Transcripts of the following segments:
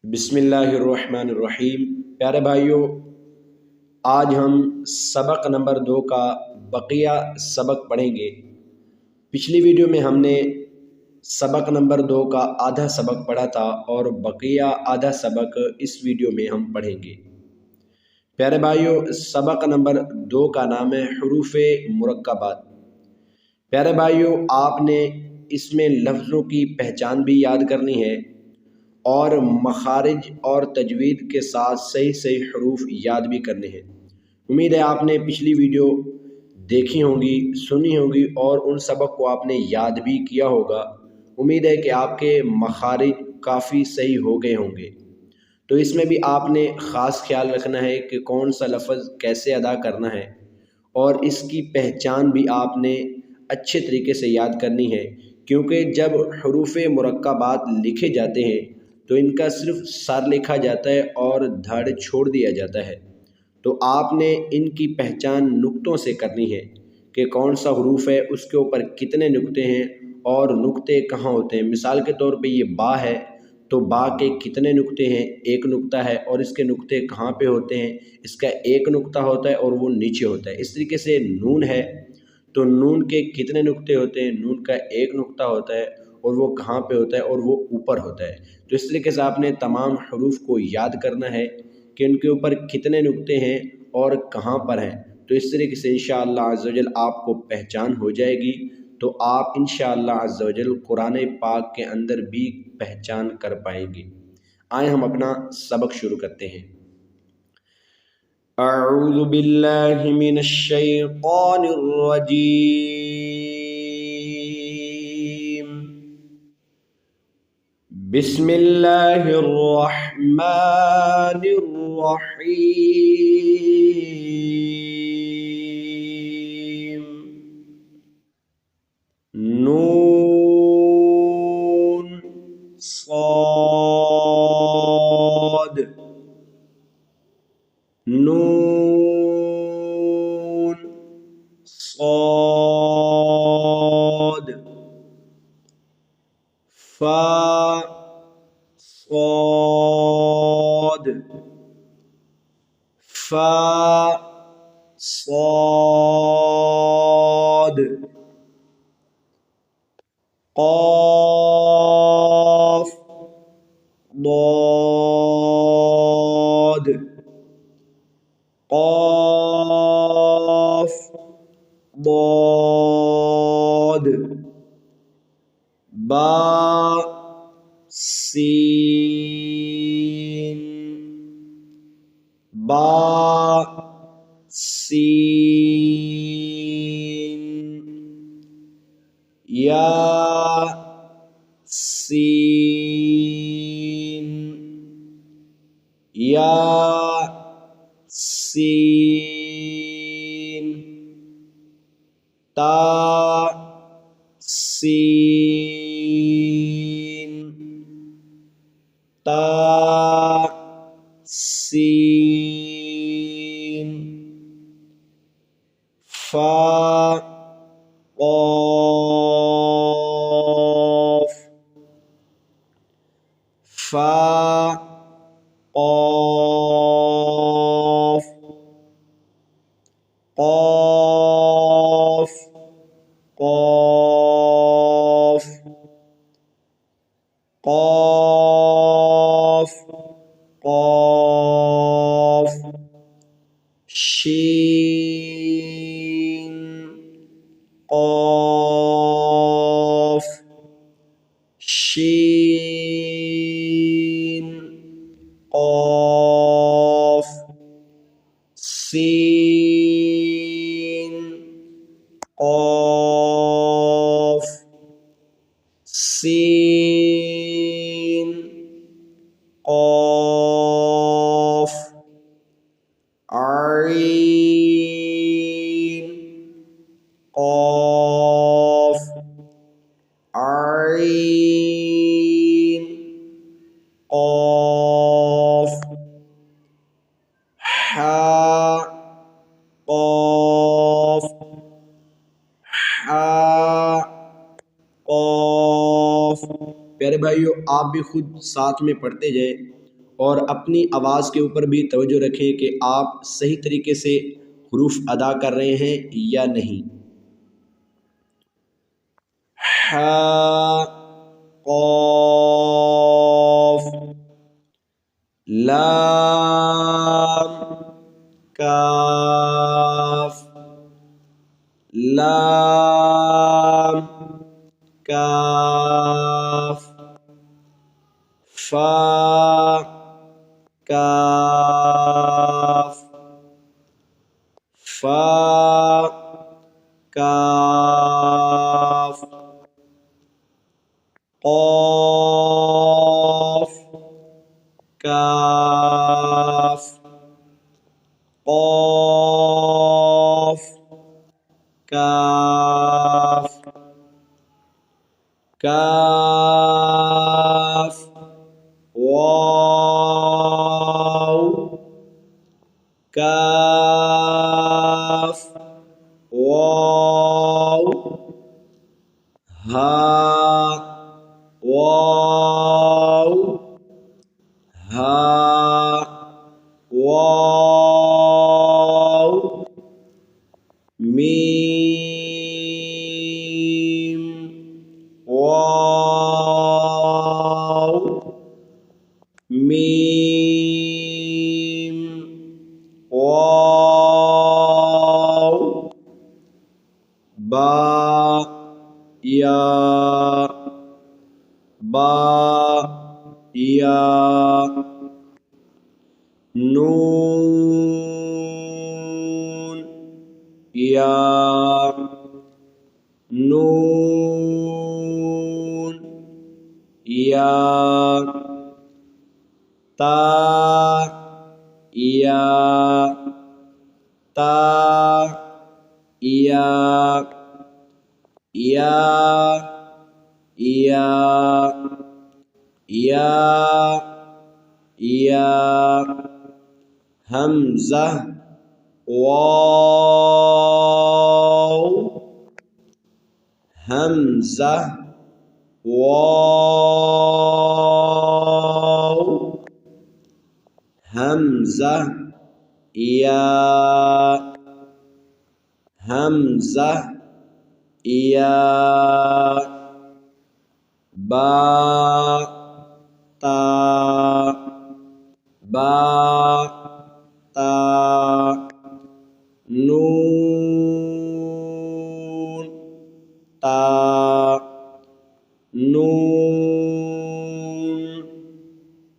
बिस्मिल्लाहिर्रहमानिर्रहीम। प्यारे भाइयों, आज हम सबक नंबर 2 का बकिया सबक पढ़ेंगे। पिछली वीडियो में हमने सबक नंबर 2 का आधा सबक पढ़ा था और बकिया आधा सबक इस वीडियो में हम पढ़ेंगे। प्यारे भाइयों, सबक नंबर 2 का नाम है हुरूफ़े मुरक्कबात। प्यारे भाइयों, आपने इसमें लफ्ज़ों की पहचान भी याद करनी है और मखारिज और तजवीद के साथ सही सही हरूफ याद भी करने हैं। उम्मीद है आपने पिछली वीडियो देखी होंगी, सुनी होगी और उन सबक को आपने याद भी किया होगा। उम्मीद है कि आपके मखारिज काफ़ी सही हो गए होंगे। तो इसमें भी आपने ख़ास ख्याल रखना है कि कौन सा लफ्ज़ कैसे अदा करना है और इसकी पहचान भी आपने अच्छे तरीके से याद करनी है, क्योंकि जब हरूफ़े मुरक्कबात लिखे जाते हैं तो इनका सिर्फ सर लिखा जाता है और धड़ छोड़ दिया जाता है। तो आपने इनकी पहचान नुक्तों से करनी है कि कौन सा हरूफ है, उसके ऊपर कितने नुक्ते हैं और नुक्ते कहाँ होते हैं। मिसाल के तौर पे ये बा है तो बा के कितने नुक्ते हैं, एक नुक्ता है, और इसके नुक्ते कहाँ पे होते हैं, इसका एक नुक्ता होता है और वो नीचे होता है। इस तरीके से नून है तो नून के कितने नुक्ते होते हैं, नून का एक नुक्ता होता है और वो कहाँ पे होता है और वो ऊपर होता है। तो इस तरीके से आपने तमाम हरूफ को याद करना है कि उनके ऊपर कितने नुक्ते हैं और कहाँ पर हैं। तो इस तरीके से इंशाअल्लाह अज़्ज़ व जल आपको पहचान हो जाएगी, तो आप इंशाअल्लाह अज़्ज़ व जल कुरान पाक के अंदर भी पहचान कर पाएंगे। आए हम अपना सबक शुरू करते हैं। अऊज़ु बिल्लाहि मिनश शैतानिर रजीम। बिस्मिल्लाहिर्रहमानिर्रहीम। नून साद, नून साद, फा साद, फा साद, क़ाफ ضاد, क़ाफ ضاد, बा सीन, बा सीन, या सीन, या सीन, ता सीन, ता सीन, फा क़ाफ, फा क़ाफ, क़ाफ क़ाफ, क़ाफ क़ाफ, शीन क़ाफ, शीन क़ाफ, सीन क़ाफ, सीन क़ाफ, आइन क़ाफ, आइन क़ाफ, हा क़ाफ, हा क़ाफ। प्यारे भाइयों, आप भी खुद साथ में पढ़ते जाए और अपनी आवाज़ के ऊपर भी तवज्जो रखें कि आप सही तरीके से हुरूफ अदा कर रहे हैं या नहीं। हा, क़ाफ, लाम, काफ, लाम, काफ, फा, काफ, फा, काफ, क़ाफ, काफ, क़ाफ, काफ, काफ, वाव, काफ, वाव, हा, वाव, हा, वाव, मीम, वाव, मीम, वाव, बा, या, बा, या, नून, या, नून, या, ता, या, ता, या, या, या, या, या, हमज़ा, वाव, हमज़ा, वाव, हमज़ा, या, हमज़ा, या, बा, ता, बा, ता, नून, ता, नून,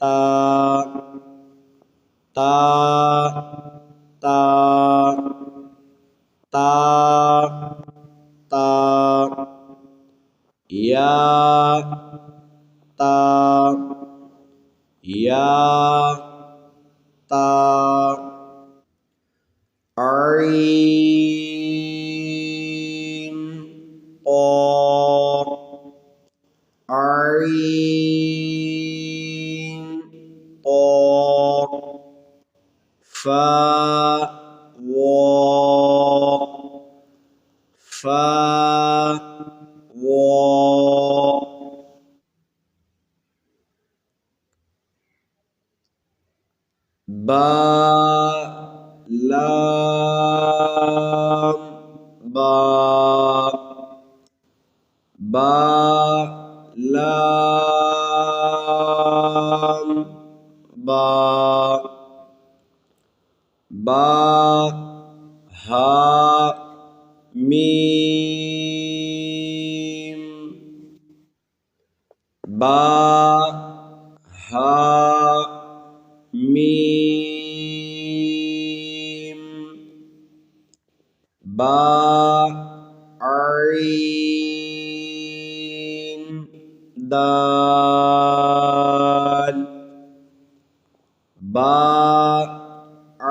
ता, ता, ता, ता, ता, या, ता, या, ता, आइन, क़ा, आइन, क़ा, फा, वा, फा, वा, बा, लाम, बा, बा, लाम, बा, बा, हा, मीम, बा, हा, मीम, बा, आइन, दाल, बा,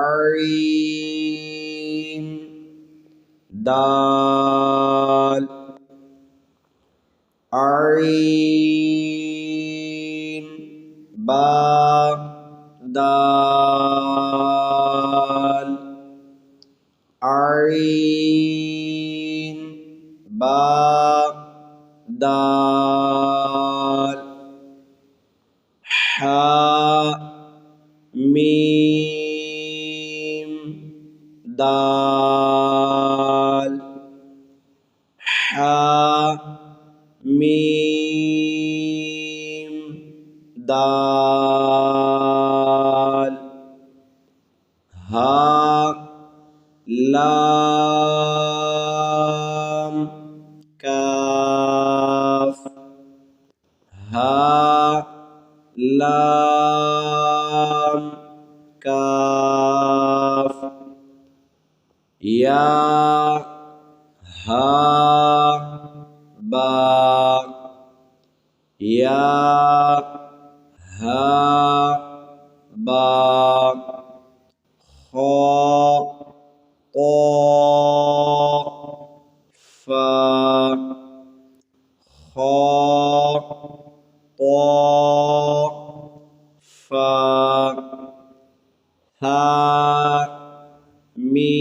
आइन, दाल, आइन, बा, दाल, आइन, बा, दाल, हा, मीम दाल हा मीम दाल हा लाम काफ हा लाम काफ या हा बा या हा बा खो को फा खो को फा हा मीम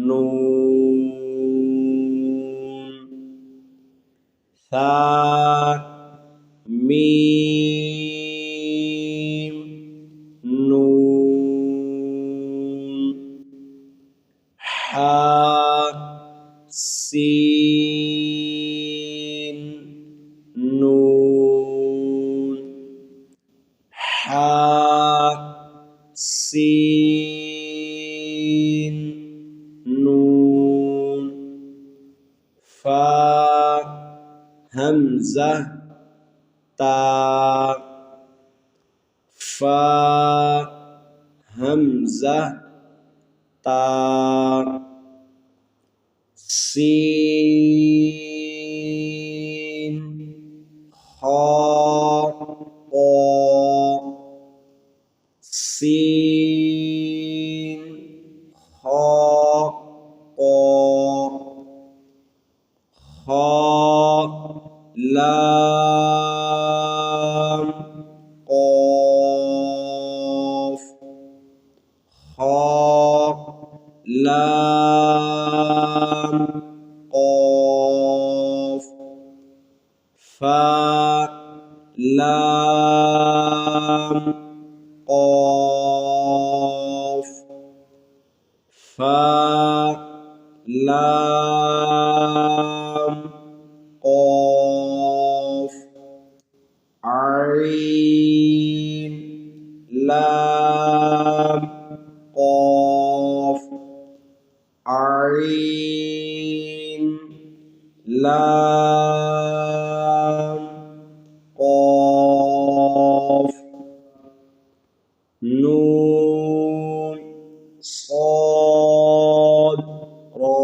नून सा मीम नून हा सीन नून हा सीन नून फा हमज़ा ता फा हमज़ा ता सीन खा सीन खा खा लाम क़ाफ़ खा लाम क़ाफ़ फा लाम क़ाफ़ फा लाम क़ाफ़ आइन लाम क़ाफ़ आइन लाम क़ाफ़ नून صاد را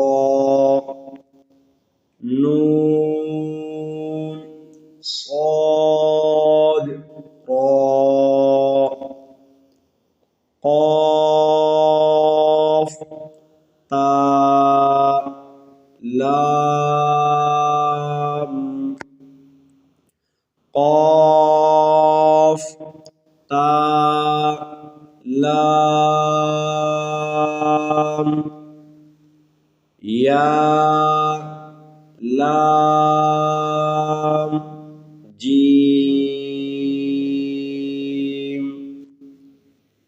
नून صاد را قاف تا لام قاف تا لام या लाम जीम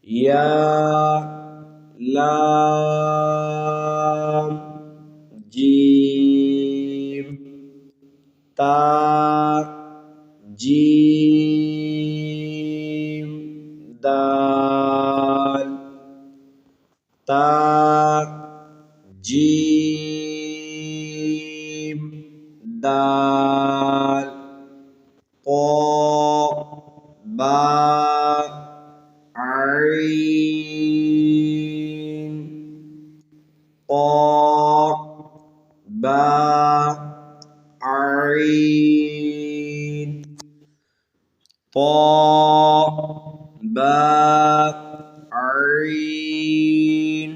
या लाम जीम ता जीम दाल ता जीम दाल क़ा बा आइन क़ा बा आइन क़ा बा आइन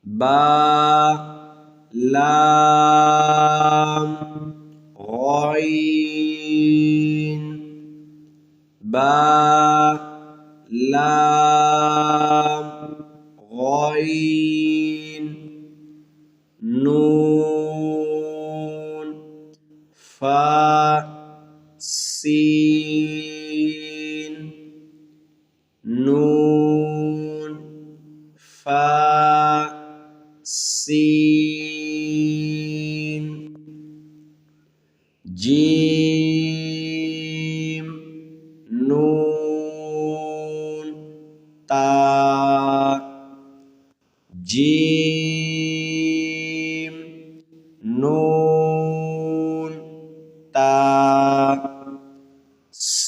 बा लाम गॉइन बा लाम गॉइन नून फा सी नून फा सीन जीम नून ता जीम नून ता सीन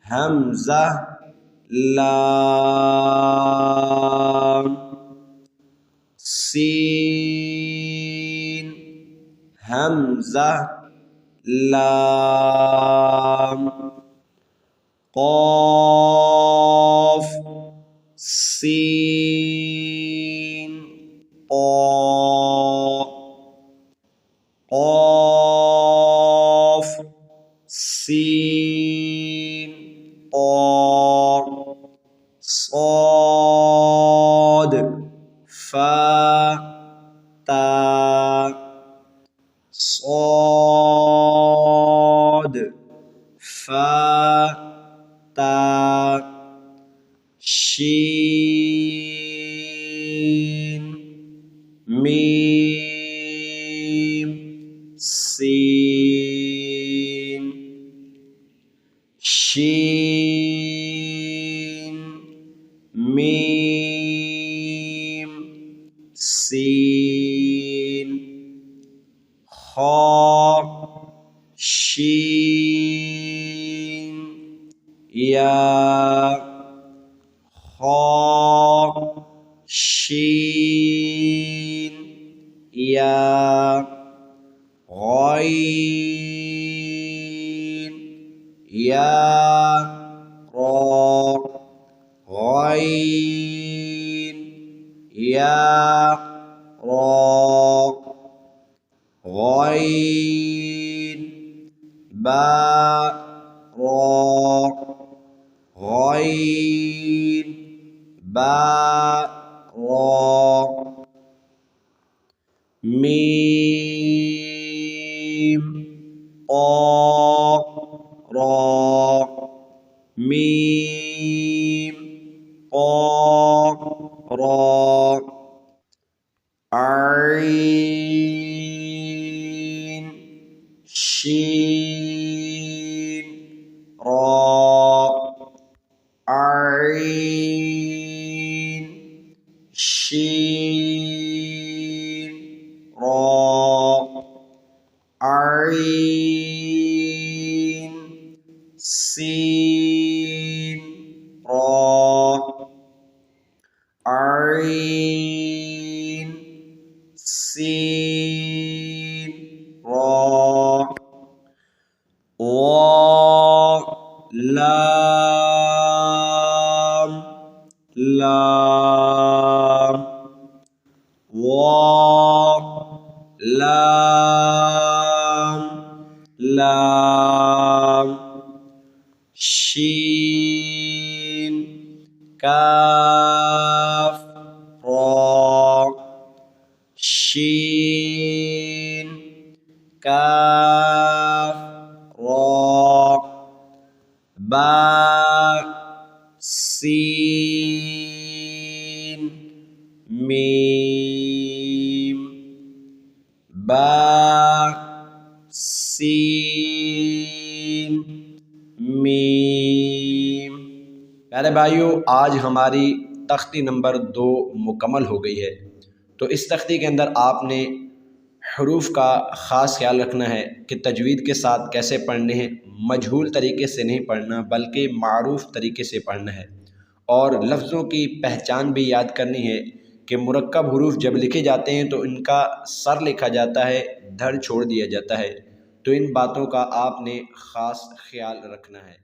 हमज़ा लाम सीन हमज़ा लाम क़ाफ़ सीन क़ाफ़ सीन صاد فا تا صاد فا تا شين ميم سين شين ميم سين خا شين يا خا شين يا غين يا را غين يا را غين با را غين با را ميم قا را ميم قا را عين شين را عين شين را عين سين را عين سين را وا لام لام وا لام لام شين كاف را شين كاف را با سين ميم با سين मीम। प्यारे भाइयों, आज हमारी तख्ती नंबर 2 मुकम्मल हो गई है। तो इस तख्ती के अंदर आपने हरूफ का ख़ास ख्याल रखना है कि तजवीद के साथ कैसे पढ़ने हैं। मजहूल तरीके से नहीं पढ़ना बल्कि मारूफ तरीके से पढ़ना है। और लफ्ज़ों की पहचान भी याद करनी है कि मुरक्कब हरूफ जब लिखे जाते हैं तो इनका सर लिखा जाता है, धड़ छोड़ दिया जाता है। तो इन बातों का आपने ख़ास ख्याल रखना है।